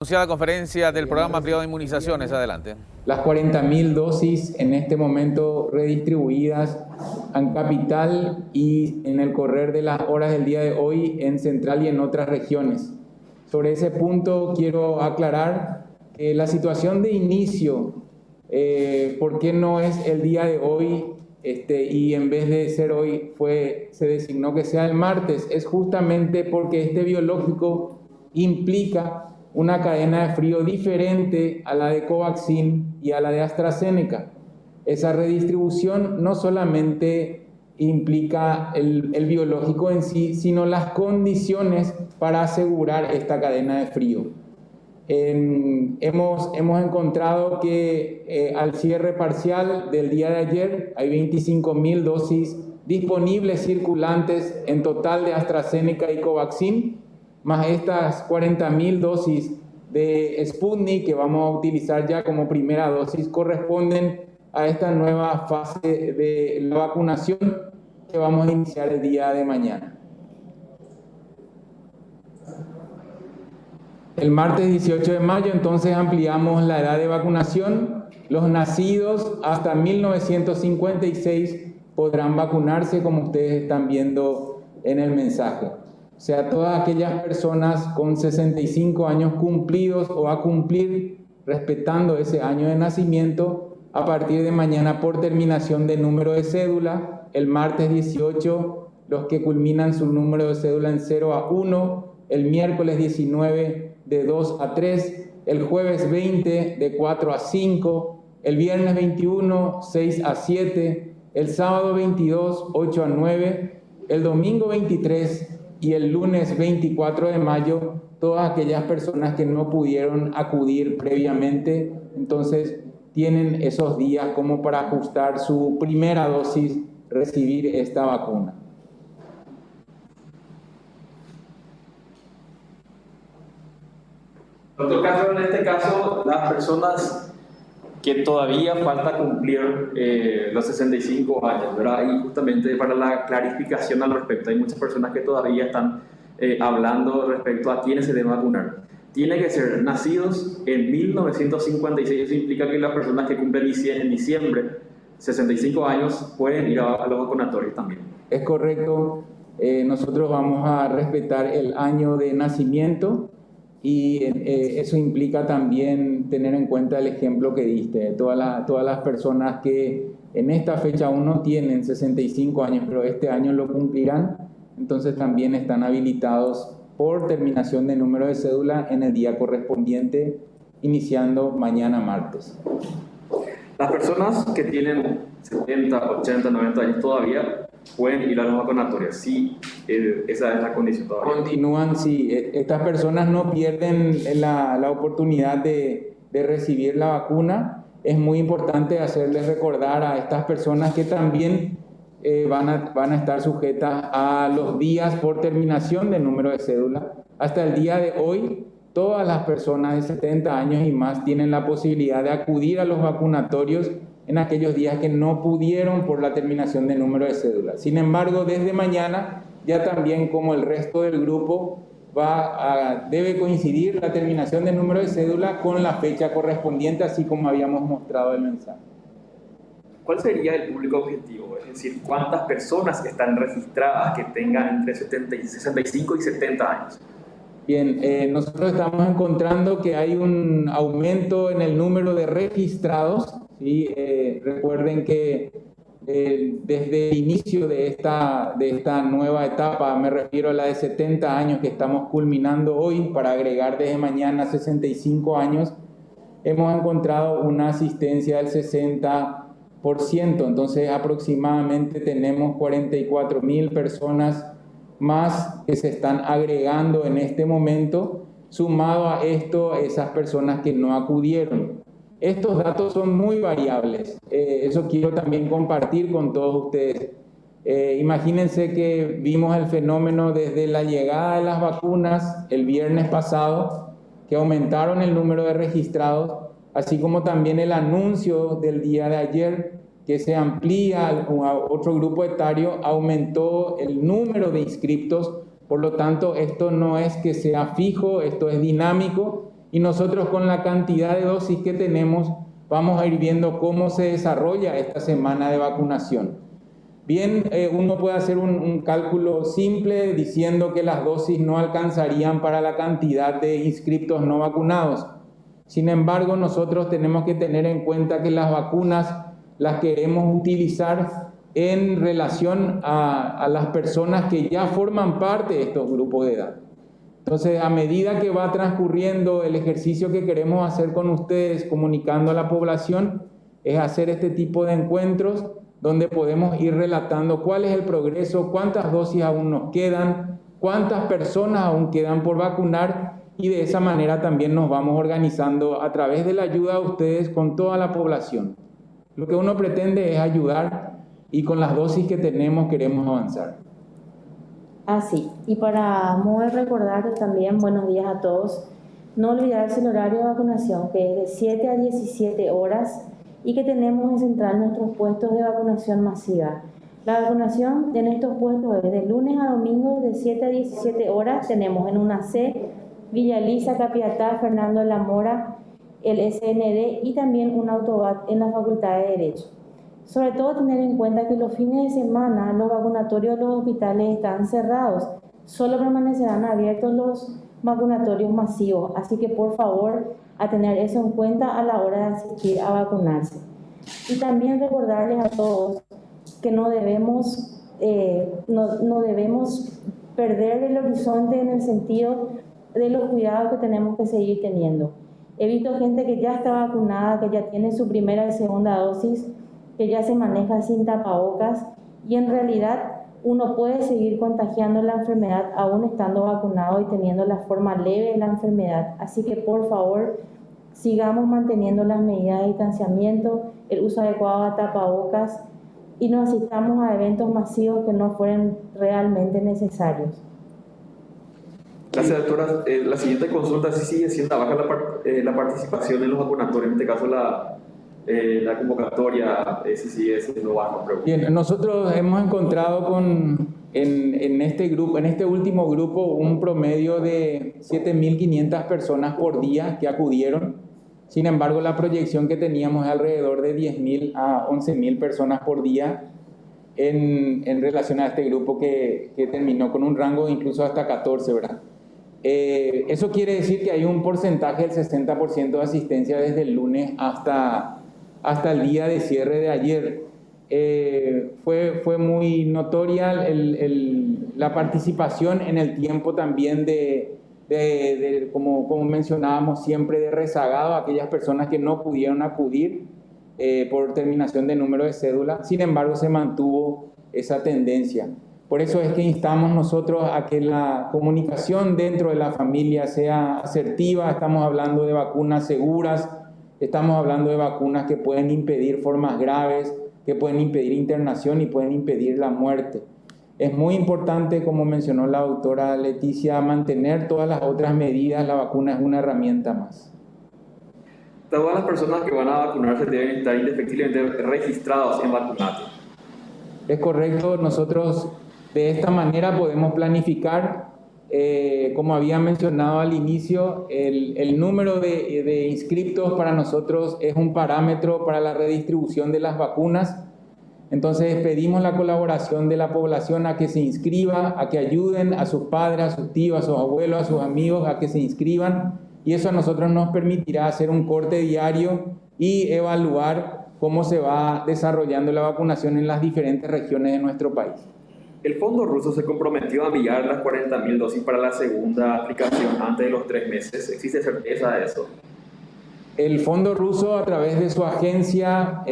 Anunciada conferencia del programa privado de inmunizaciones. Adelante. Las 40.000 dosis en este momento redistribuidas en Capital y en el correr de las horas del día de hoy en Central y en otras regiones. Sobre ese punto quiero aclarar que la situación de inicio, ¿por qué no es el día de hoy y en vez de ser hoy se designó que sea el martes? Es justamente porque este biológico implica una cadena de frío diferente a la de Covaxin y a la de AstraZeneca. Esa redistribución no solamente implica el biológico en sí, sino las condiciones para asegurar esta cadena de frío. Hemos encontrado que al cierre parcial del día de ayer hay 25.000 dosis disponibles circulantes en total de AstraZeneca y Covaxin, más estas 40.000 dosis de Sputnik que vamos a utilizar ya como primera dosis, corresponden a esta nueva fase de la vacunación que vamos a iniciar el día de mañana. El martes 18 de mayo entonces ampliamos la edad de vacunación. Los nacidos hasta 1956 podrán vacunarse, como ustedes están viendo en el mensaje. O sea, todas aquellas personas con 65 años cumplidos o a cumplir respetando ese año de nacimiento, a partir de mañana por terminación de número de cédula, el martes 18 los que culminan su número de cédula en 0 a 1, el miércoles 19 de 2 a 3, el jueves 20 de 4 a 5, el viernes 21 6 a 7, el sábado 22 8 a 9, el domingo 23 y el lunes 24 de mayo, todas aquellas personas que no pudieron acudir previamente, entonces tienen esos días como para ajustar su primera dosis, recibir esta vacuna. Otro caso, en este caso, las personas que todavía falta cumplir los 65 años, ¿verdad? Y justamente para la clarificación al respecto, hay muchas personas que todavía están hablando respecto a quiénes se deben vacunar. Tienen que ser nacidos en 1956, eso implica que las personas que cumplen en diciembre 65 años pueden ir a los vacunatorios también. Es correcto, nosotros vamos a respetar el año de nacimiento. Y eso implica también tener en cuenta el ejemplo que diste, todas las personas que en esta fecha aún no tienen 65 años, pero este año lo cumplirán, entonces también están habilitados por terminación de número de cédula en el día correspondiente, iniciando mañana martes. Las personas que tienen 70, 80, 90 años todavía pueden ir a los vacunatorios, sí, esa es la condición todavía. Continúan, sí, estas personas no pierden la oportunidad de recibir la vacuna. Es muy importante hacerles recordar a estas personas que también van a estar sujetas a los días por terminación de número de cédula. Hasta el día de hoy, todas las personas de 70 años y más tienen la posibilidad de acudir a los vacunatorios en aquellos días que no pudieron por la terminación de número de cédula. Sin embargo, desde mañana, ya también como el resto del grupo, debe coincidir la terminación de número de cédula con la fecha correspondiente, así como habíamos mostrado el mensaje. ¿Cuál sería el público objetivo? Es decir, ¿cuántas personas están registradas que tengan entre 65 y 70 años? Bien, nosotros estamos encontrando que hay un aumento en el número de registrados. ¿Sí? Recuerden que desde el inicio de esta nueva etapa, me refiero a la de 70 años que estamos culminando hoy, para agregar desde mañana 65 años, hemos encontrado una asistencia del 60%, entonces aproximadamente tenemos 44.000 personas más que se están agregando en este momento, sumado a esto esas personas que no acudieron. Estos datos son muy variables, eso quiero también compartir con todos ustedes. Imagínense que vimos el fenómeno desde la llegada de las vacunas el viernes pasado, que aumentaron el número de registrados, así como también el anuncio del día de ayer, que se amplía a otro grupo etario, aumentó el número de inscriptos. Por lo tanto, esto no es que sea fijo, esto es dinámico y nosotros con la cantidad de dosis que tenemos vamos a ir viendo cómo se desarrolla esta semana de vacunación. Bien, uno puede hacer un cálculo simple diciendo que las dosis no alcanzarían para la cantidad de inscriptos no vacunados. Sin embargo, nosotros tenemos que tener en cuenta que las vacunas las queremos utilizar en relación a las personas que ya forman parte de estos grupos de edad. Entonces, a medida que va transcurriendo el ejercicio que queremos hacer con ustedes, comunicando a la población, es hacer este tipo de encuentros donde podemos ir relatando cuál es el progreso, cuántas dosis aún nos quedan, cuántas personas aún quedan por vacunar, y de esa manera también nos vamos organizando a través de la ayuda de ustedes con toda la población. Lo que uno pretende es ayudar y con las dosis que tenemos queremos avanzar. Así, y para modo de recordar también, buenos días a todos, no olvidarse el horario de vacunación, que es de 7 a 17 horas y que tenemos en Central nuestros puestos de vacunación masiva. La vacunación en estos puestos es de lunes a domingo de 7 a 17 horas. Tenemos en una C, Villa Elisa, Capiatá, Fernando de la Mora, el SND y también un autobat en la Facultad de Derecho. Sobre todo tener en cuenta que los fines de semana los vacunatorios de los hospitales están cerrados. Solo permanecerán abiertos los vacunatorios masivos. Así que por favor a tener eso en cuenta a la hora de asistir a vacunarse. Y también recordarles a todos que no debemos perder el horizonte en el sentido de los cuidados que tenemos que seguir teniendo. He visto gente que ya está vacunada, que ya tiene su primera y segunda dosis, que ya se maneja sin tapabocas, y en realidad uno puede seguir contagiando la enfermedad aún estando vacunado y teniendo la forma leve de la enfermedad. Así que por favor sigamos manteniendo las medidas de distanciamiento, el uso adecuado de tapabocas y no asistamos a eventos masivos que no fueran realmente necesarios. Gracias, doctora. La siguiente consulta, sí sigue siendo baja la participación en los vacunatorios, en este caso la convocatoria, sí sigue siendo baja. Bien, nosotros hemos encontrado en este último grupo un promedio de 7.500 personas por día que acudieron. Sin embargo, la proyección que teníamos es alrededor de 10.000 a 11.000 personas por día en relación a este grupo que terminó con un rango incluso hasta 14, ¿verdad? Eso quiere decir que hay un porcentaje del 60% de asistencia desde el lunes hasta el día de cierre de ayer. Fue muy notoria la participación en el tiempo también como mencionábamos siempre, de rezagado, aquellas personas que no pudieron acudir por terminación de número de cédula. Sin embargo, se mantuvo esa tendencia. Por eso es que instamos nosotros a que la comunicación dentro de la familia sea asertiva. Estamos hablando de vacunas seguras, estamos hablando de vacunas que pueden impedir formas graves, que pueden impedir internación y pueden impedir la muerte. Es muy importante, como mencionó la doctora Leticia, mantener todas las otras medidas. La vacuna es una herramienta más. Todas las personas que van a vacunarse deben estar indefectiblemente registrados en Vacunate. Es correcto. Nosotros de esta manera podemos planificar, como había mencionado al inicio, el número de inscriptos para nosotros es un parámetro para la redistribución de las vacunas. Entonces pedimos la colaboración de la población a que se inscriba, a que ayuden a sus padres, a sus tíos, a sus abuelos, a sus amigos, a que se inscriban, y eso a nosotros nos permitirá hacer un corte diario y evaluar cómo se va desarrollando la vacunación en las diferentes regiones de nuestro país. El Fondo Ruso se comprometió a enviar las 40.000 dosis para la segunda aplicación antes de los 3 meses. ¿Existe certeza de eso? El Fondo Ruso, a través de su agencia,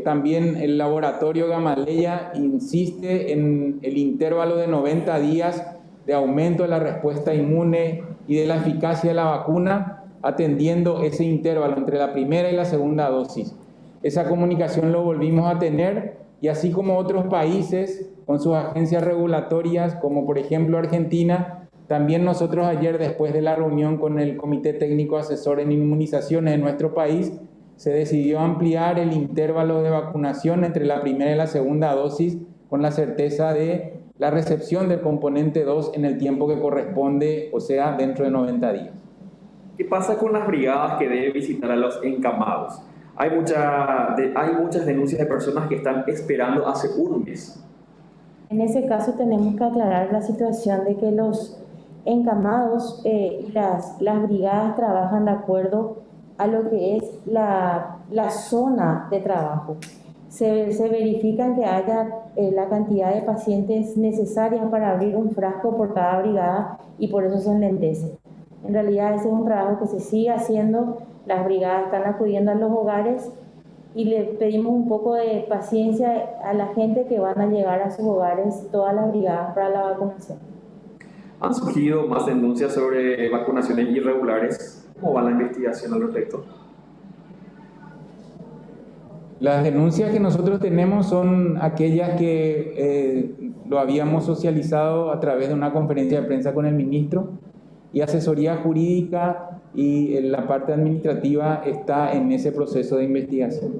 también el laboratorio Gamaleya, insiste en el intervalo de 90 días de aumento de la respuesta inmune y de la eficacia de la vacuna, atendiendo ese intervalo entre la primera y la segunda dosis. Esa comunicación lo volvimos a tener, y así como otros países con sus agencias regulatorias, como por ejemplo Argentina, también nosotros ayer, después de la reunión con el Comité Técnico Asesor en Inmunizaciones de nuestro país, se decidió ampliar el intervalo de vacunación entre la primera y la segunda dosis con la certeza de la recepción del componente 2 en el tiempo que corresponde, o sea, dentro de 90 días. ¿Qué pasa con las brigadas que deben visitar a los encamados? Hay muchas denuncias de personas que están esperando hace un mes. En ese caso tenemos que aclarar la situación de que los encamados y las brigadas trabajan de acuerdo a lo que es la zona de trabajo. Se verifican que haya la cantidad de pacientes necesarias para abrir un frasco por cada brigada y por eso se enlentece. En realidad ese es un trabajo que se sigue haciendo, las brigadas están acudiendo a los hogares y le pedimos un poco de paciencia a la gente que van a llegar a sus hogares, todas las brigadas para la vacunación. ¿Han surgido más denuncias sobre vacunaciones irregulares? ¿Cómo va la investigación al respecto? Las denuncias que nosotros tenemos son aquellas que lo habíamos socializado a través de una conferencia de prensa con el ministro, y asesoría jurídica y la parte administrativa está en ese proceso de investigación.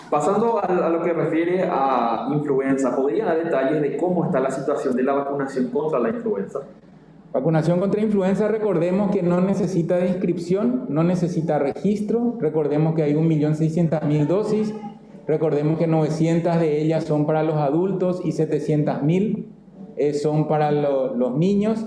Pasando a lo que refiere a influenza, ¿podría dar detalles de cómo está la situación de la vacunación contra la influenza? Vacunación contra influenza, recordemos que no necesita de inscripción, no necesita registro, recordemos que hay 1.600.000 dosis, recordemos que 900 de ellas son para los adultos y 700.000 son para los niños.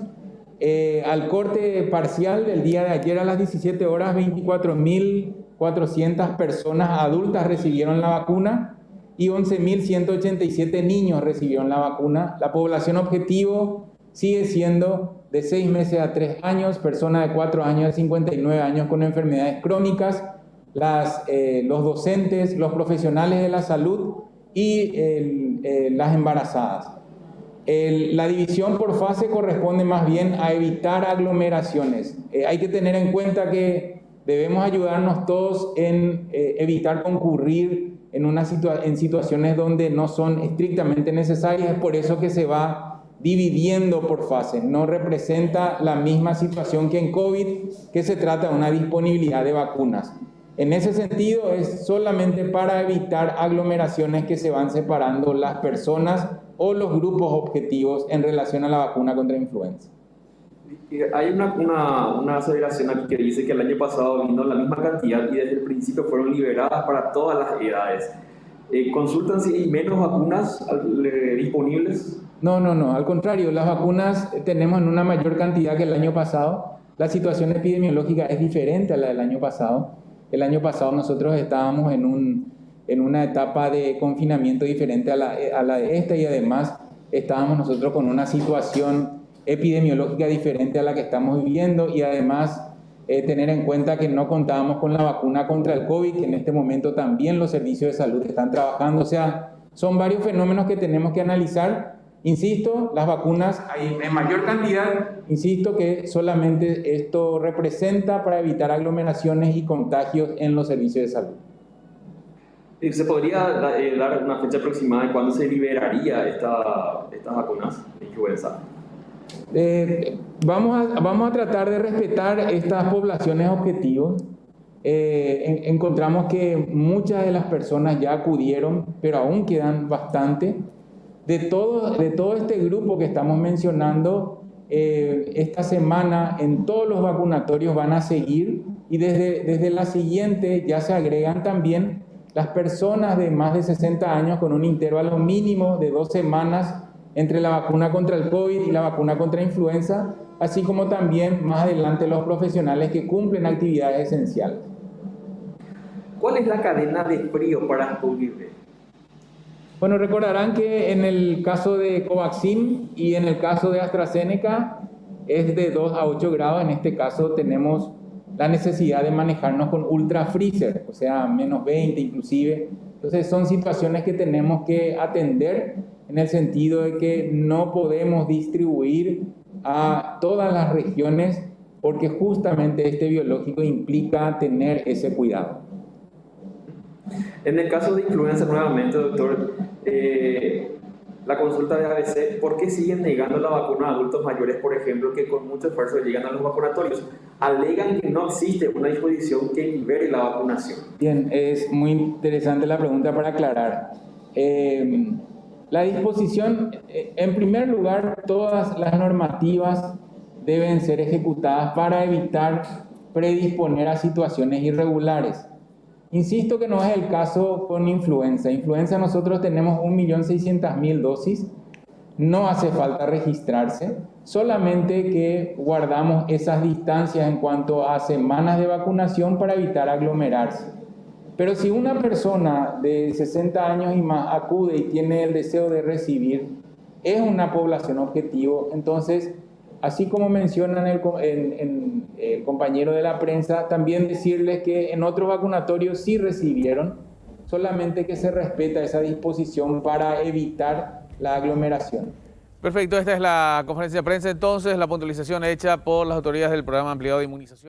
Al corte parcial del día de ayer a las 17 horas, 24.400 personas adultas recibieron la vacuna y 11.187 niños recibieron la vacuna. La población objetivo sigue siendo de 6 meses a 3 años, personas de 4 años a 59 años con enfermedades crónicas, los docentes, los profesionales de la salud y las embarazadas. La división por fase corresponde más bien a evitar aglomeraciones. Hay que tener en cuenta que debemos ayudarnos todos en evitar concurrir en situaciones donde no son estrictamente necesarias. Es por eso que se va dividiendo por fases. No representa la misma situación que en COVID, que se trata de una disponibilidad de vacunas. En ese sentido, es solamente para evitar aglomeraciones que se van separando las personas o los grupos objetivos en relación a la vacuna contra influenza. Hay una aseveración aquí que dice que el año pasado vino la misma cantidad y desde el principio fueron liberadas para todas las edades. ¿Consultan si hay menos vacunas disponibles? No, al contrario, las vacunas tenemos en una mayor cantidad que el año pasado. La situación epidemiológica es diferente a la del año pasado. El año pasado nosotros estábamos en una etapa de confinamiento diferente a la de esta, y además estábamos nosotros con una situación epidemiológica diferente a la que estamos viviendo, y además tener en cuenta que no contábamos con la vacuna contra el COVID, que en este momento también los servicios de salud están trabajando. O sea, son varios fenómenos que tenemos que analizar. Insisto, las vacunas hay en mayor cantidad, insisto que solamente esto representa para evitar aglomeraciones y contagios en los servicios de salud. ¿Se podría dar una fecha aproximada de cuándo se liberaría estas vacunas de influenza? Vamos a tratar de respetar estas poblaciones objetivos. Encontramos que muchas de las personas ya acudieron, pero aún quedan bastante. De todo este grupo que estamos mencionando, esta semana en todos los vacunatorios van a seguir, y desde la siguiente ya se agregan también las personas de más de 60 años con un intervalo mínimo de 2 semanas entre la vacuna contra el COVID y la vacuna contra influenza, así como también más adelante los profesionales que cumplen actividades esenciales. ¿Cuál es la cadena de frío para Sputnik V? Bueno, recordarán que en el caso de Covaxin y en el caso de AstraZeneca es de 2 a 8 grados. En este caso tenemos la necesidad de manejarnos con ultra freezer, o sea, menos 20 inclusive. Entonces son situaciones que tenemos que atender en el sentido de que no podemos distribuir a todas las regiones, porque justamente este biológico implica tener ese cuidado. En el caso de influenza, nuevamente, doctor, la consulta de ABC, ¿por qué siguen negando la vacuna a adultos mayores, por ejemplo, que con mucho esfuerzo llegan a los vacunatorios? Alegan que no existe una disposición que libere la vacunación. Bien, es muy interesante la pregunta para aclarar. La disposición, en primer lugar, todas las normativas deben ser ejecutadas para evitar predisponer a situaciones irregulares. Insisto que no es el caso con influenza. Influenza nosotros tenemos 1.600.000 dosis. No hace falta registrarse, solamente que guardamos esas distancias en cuanto a semanas de vacunación para evitar aglomerarse. Pero si una persona de 60 años y más acude y tiene el deseo de recibir, es una población objetivo, entonces, así como mencionan el compañero de la prensa, también decirles que en otros vacunatorios sí recibieron, solamente que se respeta esa disposición para evitar la aglomeración. Perfecto, esta es la conferencia de prensa entonces, la puntualización hecha por las autoridades del programa ampliado de inmunización.